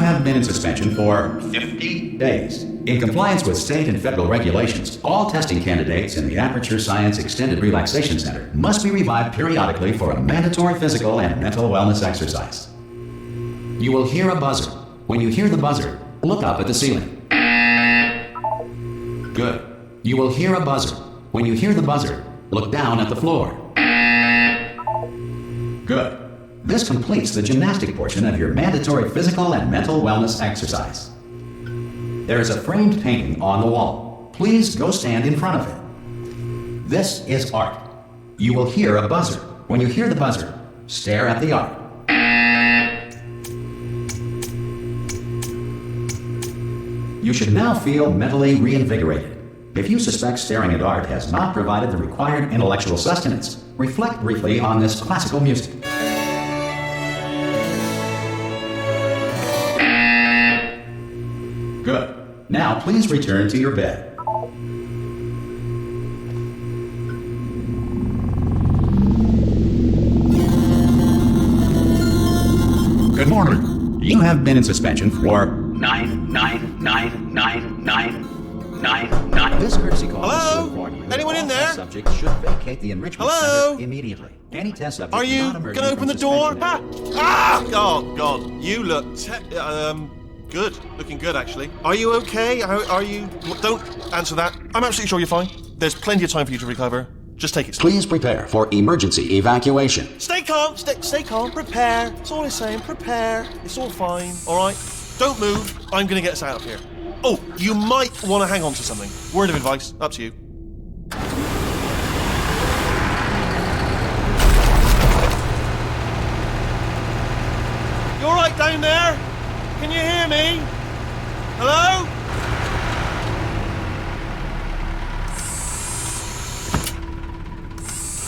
You have been in suspension for 50 days. In compliance with state and federal regulations, all testing candidates in the Aperture Science Extended Relaxation Center must be revived periodically for a mandatory physical and mental wellness exercise. You will hear a buzzer. When you hear the buzzer, look up at the ceiling. Good. You will hear a buzzer. When you hear the buzzer, look down at the floor. Good. This completes the gymnastic portion of your mandatory physical and mental wellness exercise. There is a framed painting on the wall. Please go stand in front of it. This is art. You will hear a buzzer. When you hear the buzzer, stare at the art. You should now feel mentally reinvigorated. If you suspect staring at art has not provided the required intellectual sustenance, reflect briefly on this classical music. Good. Now please return to your bed. Good morning. You have been in suspension for 9999999. This courtesy call is to inform you that Anyone in all there? test subjects should vacate the enrichment Hello? center immediately. Any test subject Are you not emerging gonna open from the door? suspension- Oh God, you look good. Looking good, actually. Are you okay? Are you? Don't answer that. I'm absolutely sure you're fine. There's plenty of time for you to recover. Just take it slow. Please prepare for emergency evacuation. Stay calm. Stay calm. Prepare. That's all I'm saying. Prepare. It's all fine. All right. Don't move. I'm gonna get us out of here. Oh, you might want to hang on to something. Word of advice. Up to you. You all right down there? Can you hear me? Hello?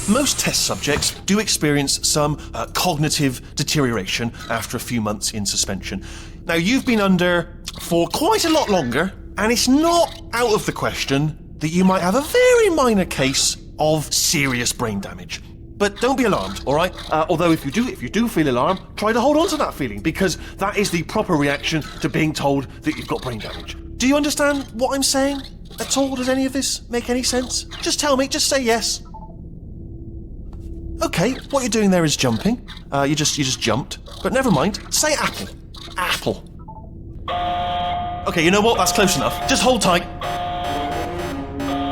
Most test subjects do experience some cognitive deterioration after a few months in suspension. Now, you've been under for quite a lot longer, and it's not out of the question that you might have a very minor case of serious brain damage. But don't be alarmed, all right? Although if you do feel alarmed, try to hold on to that feeling, because that is the proper reaction to being told that you've got brain damage. Do you understand what I'm saying at all? Does any of this make any sense? Just tell me, just say yes. Okay, what you're doing there is jumping. You just jumped. But never mind, say apple. Apple. Okay, you know what? That's close enough. Just hold tight.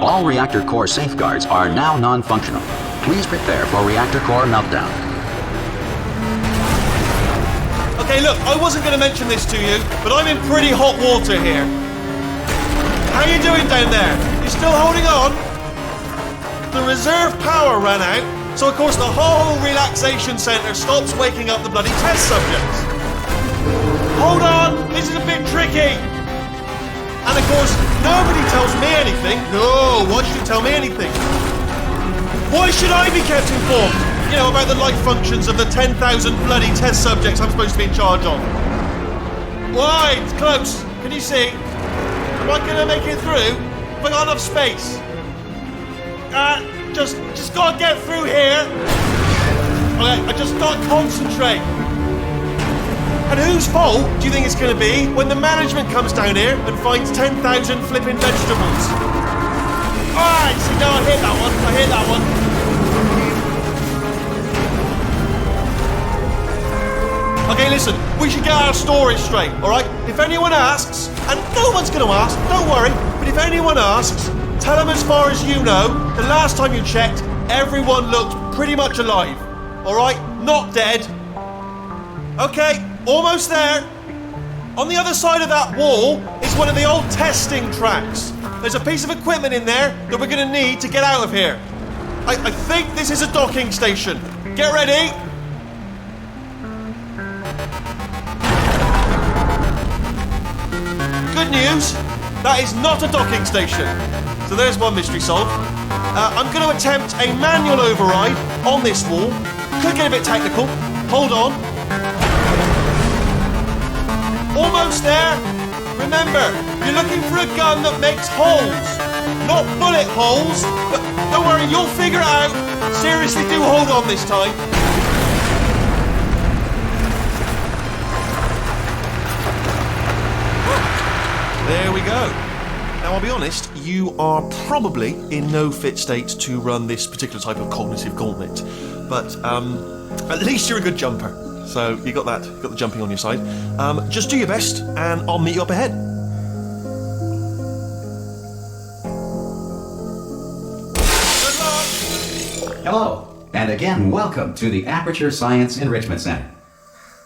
All reactor core safeguards are now non-functional. Please prepare for reactor core meltdown. Okay, look, I wasn't going to mention this to you, but I'm in pretty hot water here. How you doing down there? You still holding on? The reserve power ran out, so of course the whole relaxation centre stops waking up the bloody test subjects. Hold on, this is a bit tricky. And of course, nobody tells me anything. No, why should you tell me anything? Why should I be kept informed? You know, about the life functions of the 10,000 bloody test subjects I'm supposed to be in charge of. Why? It's close. Can you see? Am I gonna make it through? Have I got enough space? Just gotta get through here. Okay, I just gotta concentrate. And whose fault do you think it's gonna be when the management comes down here and finds 10,000 flipping vegetables? Alright, see, now I hit that one. Okay, listen, we should get our story straight, alright? If anyone asks, and no one's gonna ask, don't worry, but if anyone asks, tell them as far as you know, the last time you checked, everyone looked pretty much alive. Alright? Not dead. Okay, almost there. On the other side of that wall is one of the old testing tracks. There's a piece of equipment in there that we're going to need to get out of here. I think this is a docking station. Get ready. Good news, that is not a docking station. So there's one mystery solved. I'm going to attempt a manual override on this wall. Could get a bit technical. Hold on. Almost there. Remember, you're looking for a gun that makes holes. Not bullet holes, but don't worry, you'll figure it out. Seriously, do hold on this time. There we go. Now, I'll be honest, you are probably in no fit state to run this particular type of cognitive gauntlet. But at least you're a good jumper. So you got that, got the jumping on your side. Just do your best, and I'll meet you up ahead. Good luck! Hello, and again, welcome to the Aperture Science Enrichment Center.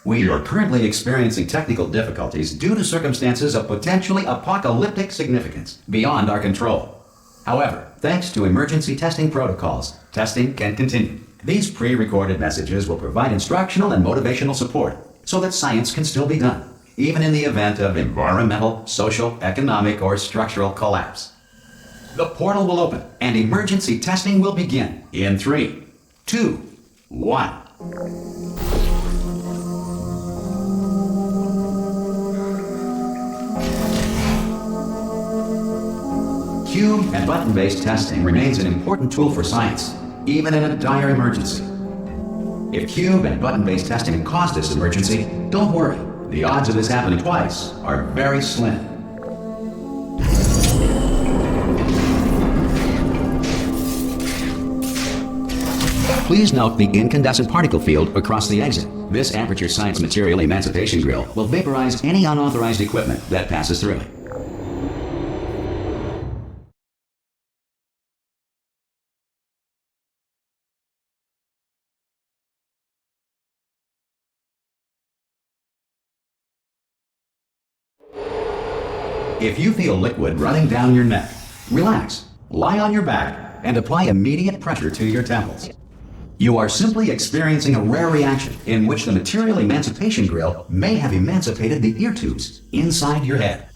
We are currently experiencing technical difficulties due to circumstances of potentially apocalyptic significance beyond our control. However, thanks to emergency testing protocols, testing can continue. These pre-recorded messages will provide instructional and motivational support so that science can still be done, even in the event of environmental, social, economic, or structural collapse. The portal will open and emergency testing will begin in 3, 2, 1. Cube and button-based testing remains an important tool for science, even in a dire emergency. If cube and button-based testing caused this emergency, don't worry. The odds of this happening twice are very slim. Please note the incandescent particle field across the exit. This Aperture Science Material Emancipation Grill will vaporize any unauthorized equipment that passes through it. If you feel liquid running down your neck, relax, lie on your back, and apply immediate pressure to your temples. You are simply experiencing a rare reaction in which the Material Emancipation Grill may have emancipated the ear tubes inside your head.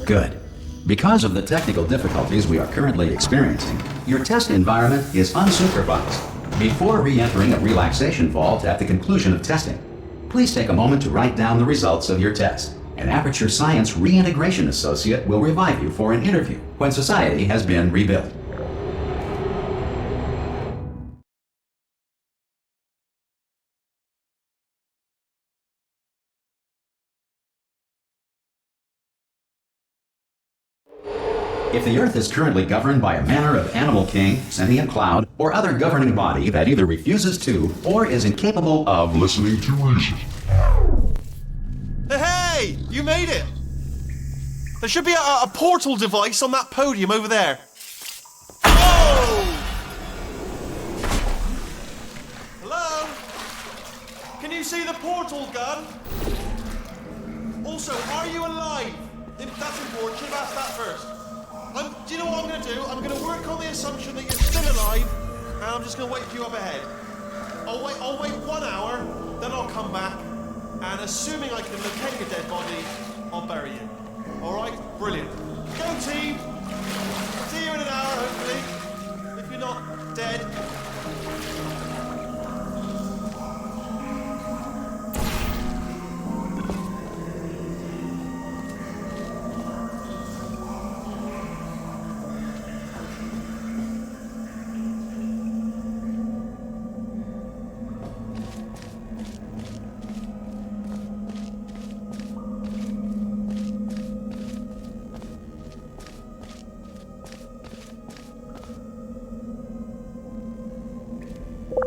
Good. Because of the technical difficulties we are currently experiencing, your test environment is unsupervised. Before re-entering a relaxation vault at the conclusion of testing, please take a moment to write down the results of your test. An Aperture Science Reintegration Associate will revive you for an interview when society has been rebuilt. If the Earth is currently governed by a manner of animal king, sentient cloud, or other governing body that either refuses to or is incapable of listening to reason. Hey! You made it! There should be a portal device on that podium over there. Oh! Hello? Can you see the portal gun? Also, are you alive? That's important. Should have asked that first. Do you know what I'm going to do? I'm going to work on the assumption that you're still alive, and I'm just going to wait for you up ahead. I'll wait 1 hour, then I'll come back, and assuming I can locate your dead body, I'll bury you. All right? Brilliant. Go team! See you in an hour, hopefully. If you're not dead.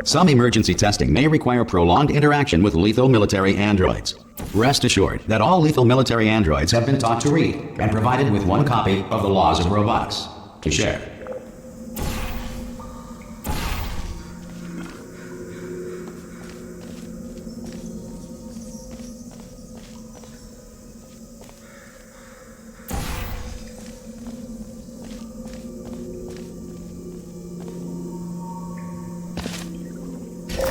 Some emergency testing may require prolonged interaction with lethal military androids. Rest assured that all lethal military androids have been taught to read and provided with one copy of the Laws of Robotics to share.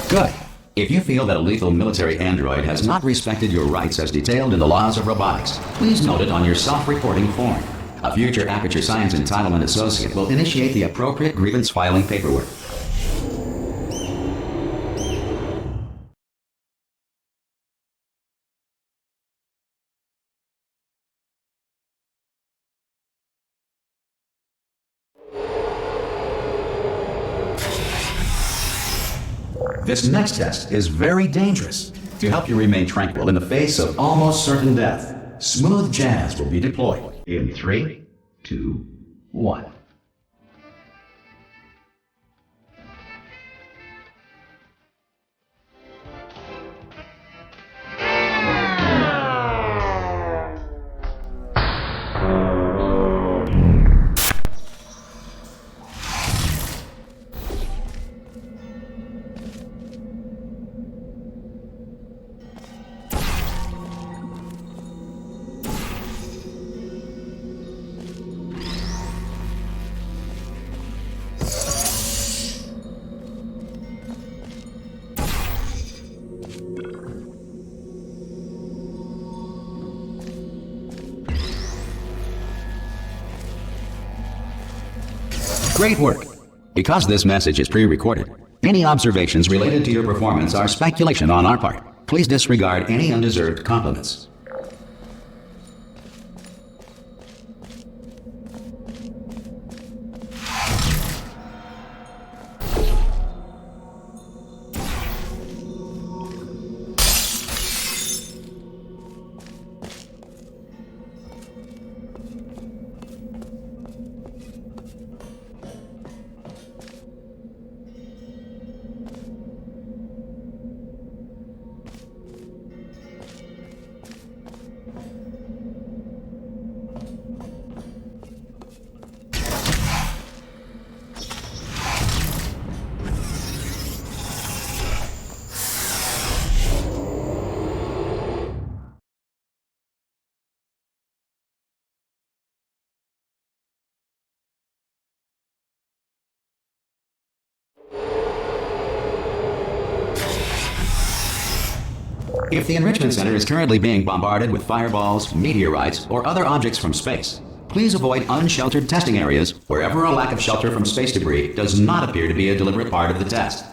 Good. If you feel that a lethal military android has not respected your rights as detailed in the Laws of Robotics, please note it on your self-reporting form. A future Aperture Science Entitlement Associate will initiate the appropriate grievance filing paperwork. This next test is very dangerous. To help you remain tranquil in the face of almost certain death, smooth jazz will be deployed in 3, 2, 1. Great work! Because this message is pre-recorded, any observations related to your performance are speculation on our part. Please disregard any undeserved compliments. If the Enrichment Center is currently being bombarded with fireballs, meteorites, or other objects from space, please avoid unsheltered testing areas wherever a lack of shelter from space debris does not appear to be a deliberate part of the test.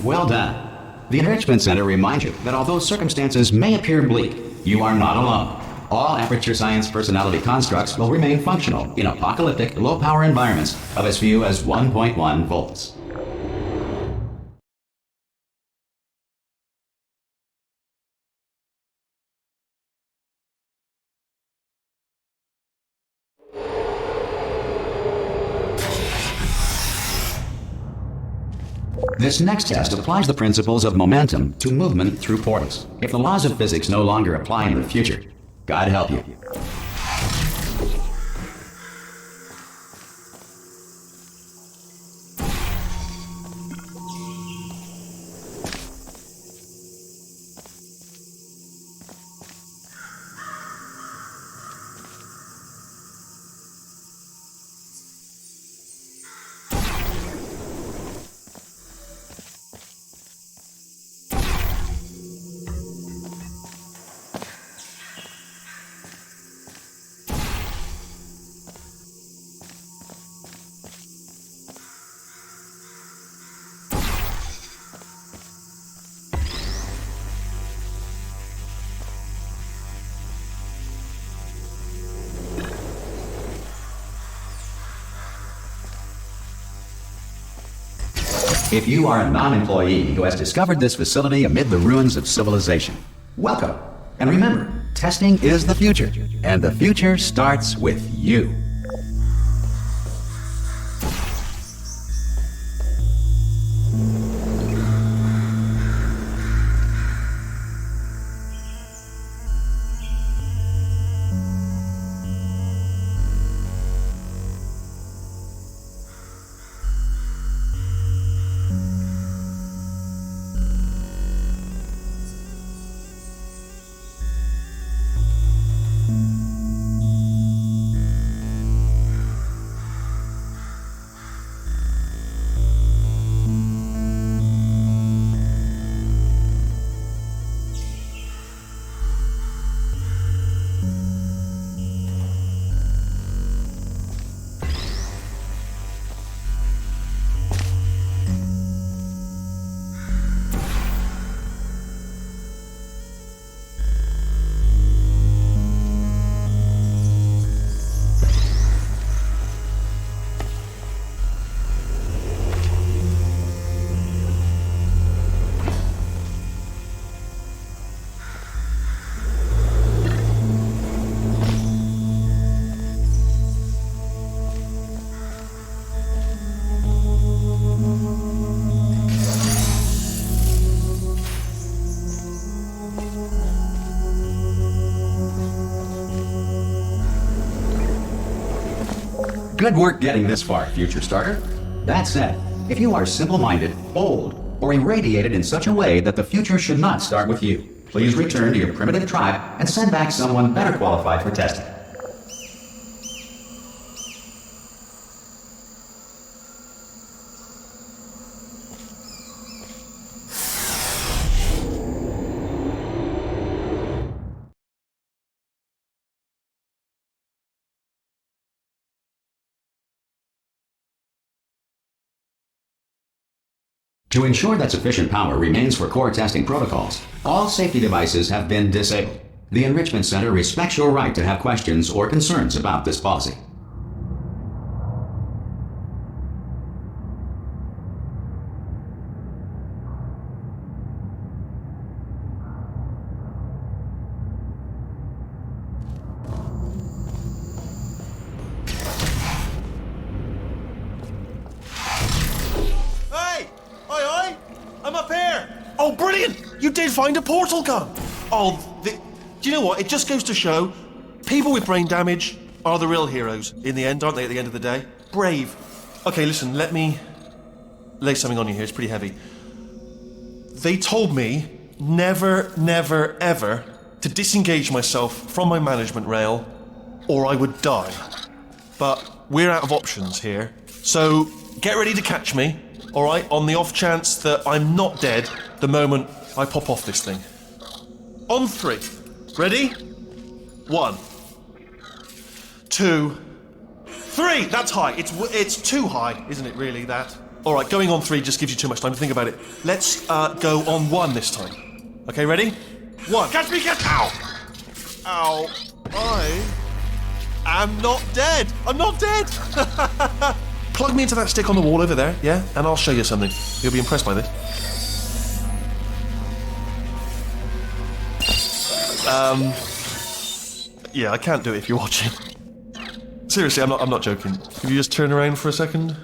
Well done. The Enrichment Center reminds you that although circumstances may appear bleak, you are not alone. All Aperture Science personality constructs will remain functional in apocalyptic, low-power environments of as few as 1.1 volts. This next test applies the principles of momentum to movement through portals. If the laws of physics no longer apply in the future, God help you. If you are a non-employee who has discovered this facility amid the ruins of civilization, welcome. And remember, testing is the future, and the future starts with you. Good work getting this far, future starter. That said, if you are simple-minded, bold, or irradiated in such a way that the future should not start with you, please return to your primitive tribe and send back someone better qualified for testing. To ensure that sufficient power remains for core testing protocols, all safety devices have been disabled. The Enrichment Center respects your right to have questions or concerns about this policy. Oh, brilliant! You did find a portal gun! Oh, do you know what? It just goes to show, people with brain damage are the real heroes in the end, aren't they, at the end of the day? Brave. Okay, listen, let me lay something on you here. It's pretty heavy. They told me never, never, ever to disengage myself from my management rail or I would die. But we're out of options here. So get ready to catch me, all right, on the off chance that I'm not dead the moment I pop off this thing. On 3. Ready? 1, 2, 3. That's high. It's too high, isn't it, really, that? All right, going on 3 just gives you too much time to think about it. Let's go on 1 this time. Okay, ready? 1. Catch me, catch... Ow! Ow. I am not dead. I'm not dead. Plug me into that stick on the wall over there, yeah? And I'll show you something. You'll be impressed by this. Yeah, I can't do it if you're watching. Seriously, I'm not joking. Could you just turn around for a second?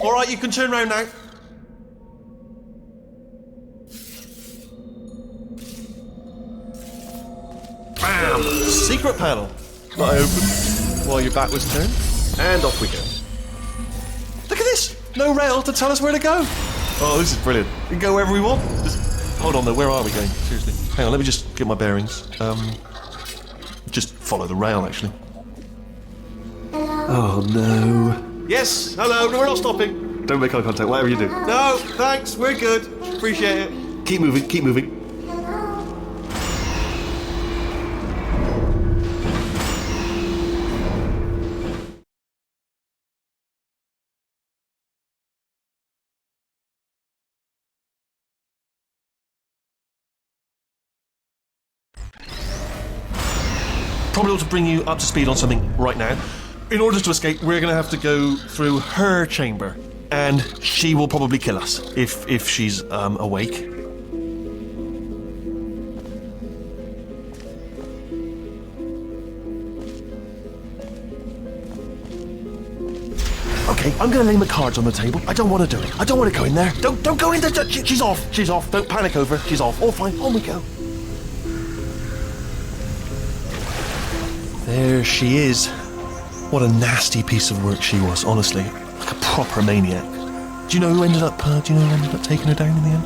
All right, you can turn around now. Bam! Secret panel. That I opened while your back was turned. And off we go. Look at this! No rail to tell us where to go. Oh, this is brilliant. We can go wherever we want. Hold on though, where are we going? Seriously. Hang on, let me just get my bearings. Just follow the rail, actually. Oh no. Yes, hello, no, we're not stopping. Don't make eye contact, whatever you do. No, thanks, we're good. Appreciate it. Keep moving, keep moving. Probably ought to bring you up to speed on something right now. In order to escape, we're going to have to go through her chamber, and she will probably kill us if she's awake. Okay, I'm going to lay my cards on the table. I don't want to do it. I don't want to go in there. Don't go in there. She's off. She's off. Don't panic over. She's off. All fine. On we go. There she is. What a nasty piece of work she was, honestly. Like a proper maniac. Do you know who ended up taking her down in the end?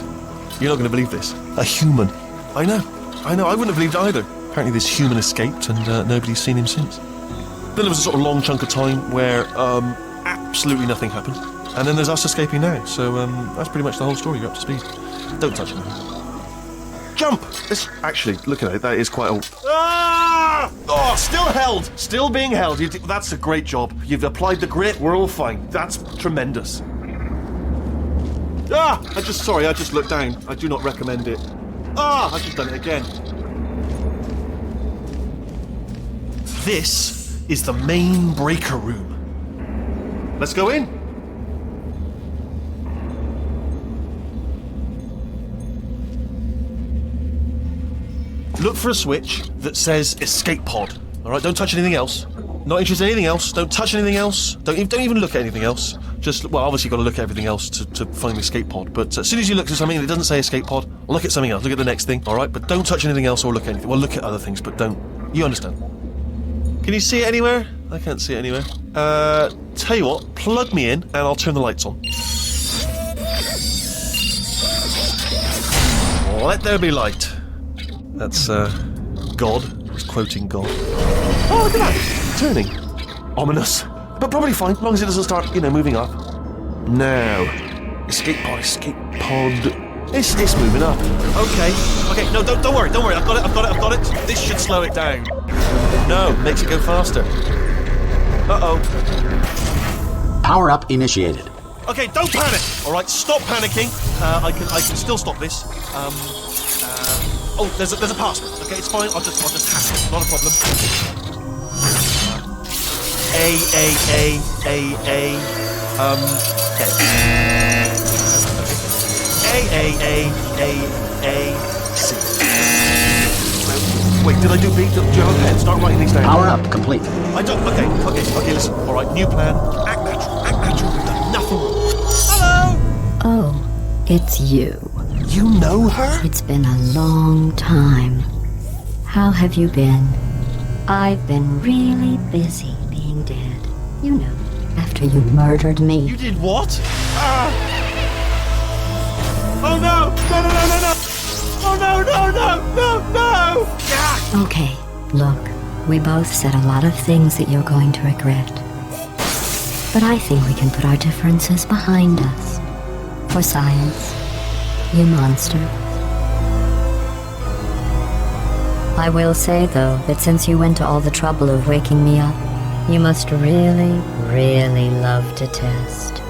You're not going to believe this. A human. I know. I wouldn't have believed either. Apparently this human escaped and nobody's seen him since. Then there was a sort of long chunk of time where absolutely nothing happened. And then there's us escaping now. So that's pretty much the whole story. You're up to speed. Don't touch it. Jump! Actually, look at it, that is quite old. Ah! Oh, still held! Still being held. That's a great job. You've applied the grit, we're all fine. That's tremendous. Ah! I just looked down. I do not recommend it. Ah! I've just done it again. This is the main breaker room. Let's go in. Look for a switch that says escape pod. All right, don't touch anything else. Not interested in anything else. Don't touch anything else. Don't even look at anything else. Just, well, obviously you've got to look at everything else to find the escape pod. But as soon as you look at something and it doesn't say escape pod, look at something else. Look at the next thing, all right? But don't touch anything else or look at anything. Well, look at other things, but don't. You understand? Can you see it anywhere? I can't see it anywhere. Tell you what, plug me in and I'll turn the lights on. Let there be light. That's, God. He's quoting God. Oh, look at that! Turning. Ominous. But probably fine, as long as it doesn't start, moving up. Now. Escape pod. It's moving up. Okay, no, don't worry. I've got it. This should slow it down. No, makes it go faster. Uh-oh. Power up initiated. Okay, don't panic! Alright, stop panicking. I can still stop this. Oh, there's a password. Okay, it's fine. I'll just hack it. Not a problem. A. C. Wait, did I do B? Do you have a pen? Start writing these down. Power up complete. I don't. Okay. Listen. All right, new plan. Act natural. We've done nothing wrong. Hello. Oh, it's you. You know her? It's been a long time. How have you been? I've been really busy being dead. You know, after you murdered me. You did what? Oh no! No! Oh no! Yeah. Okay, look, we both said a lot of things that you're going to regret. But I think we can put our differences behind us. For science. You monster. I will say, though, that since you went to all the trouble of waking me up, you must really, really love to test.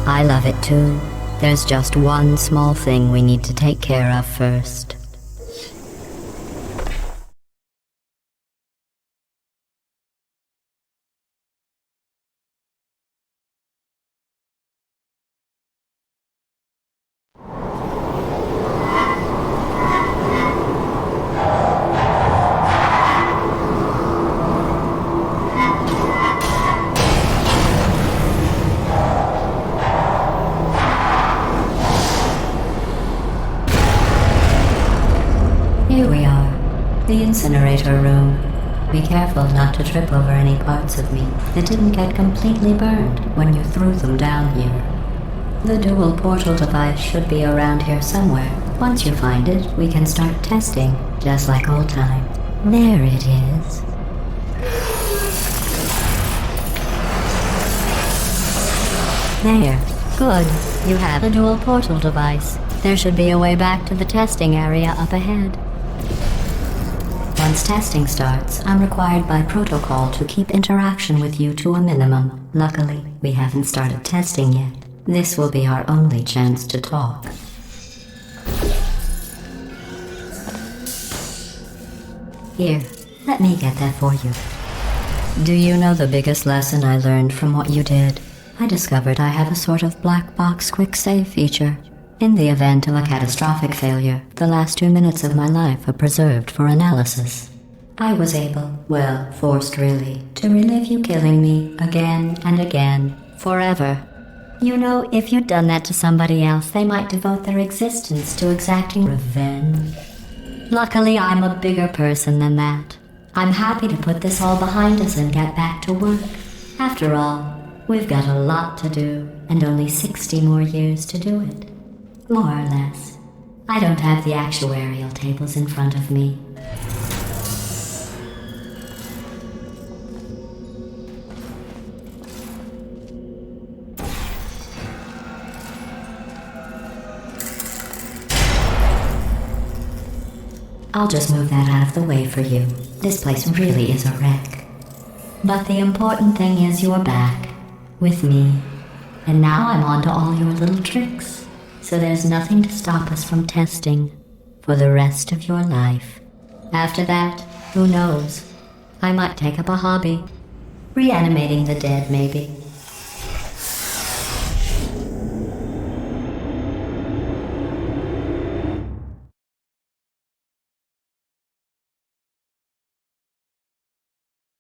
I love it too. There's just one small thing we need to take care of first. winter room. Be careful not to trip over any parts of me that didn't get completely burned when you threw them down here. The dual portal device should be around here somewhere. Once you find it, we can start testing, just like old times. There it is. There. Good. You have a dual portal device. There should be a way back to the testing area up ahead. Once testing starts, I'm required by protocol to keep interaction with you to a minimum. Luckily, we haven't started testing yet. This will be our only chance to talk. Here, let me get that for you. Do you know the biggest lesson I learned from what you did? I discovered I have a sort of black box quick save feature. In the event of a catastrophic failure, the last 2 minutes of my life are preserved for analysis. I was able, well, forced really, to relive you killing me again and again, forever. You know, if you'd done that to somebody else, they might devote their existence to exacting revenge. Luckily, I'm a bigger person than that. I'm happy to put this all behind us and get back to work. After all, we've got a lot to do, and only 60 more years to do it. More or less. I don't have the actuarial tables in front of me. I'll just move that out of the way for you. This place really is a wreck. But the important thing is you're back. With me. And now I'm on to all your little tricks. So there's nothing to stop us from testing for the rest of your life. After that, who knows? I might take up a hobby. Reanimating the dead, maybe.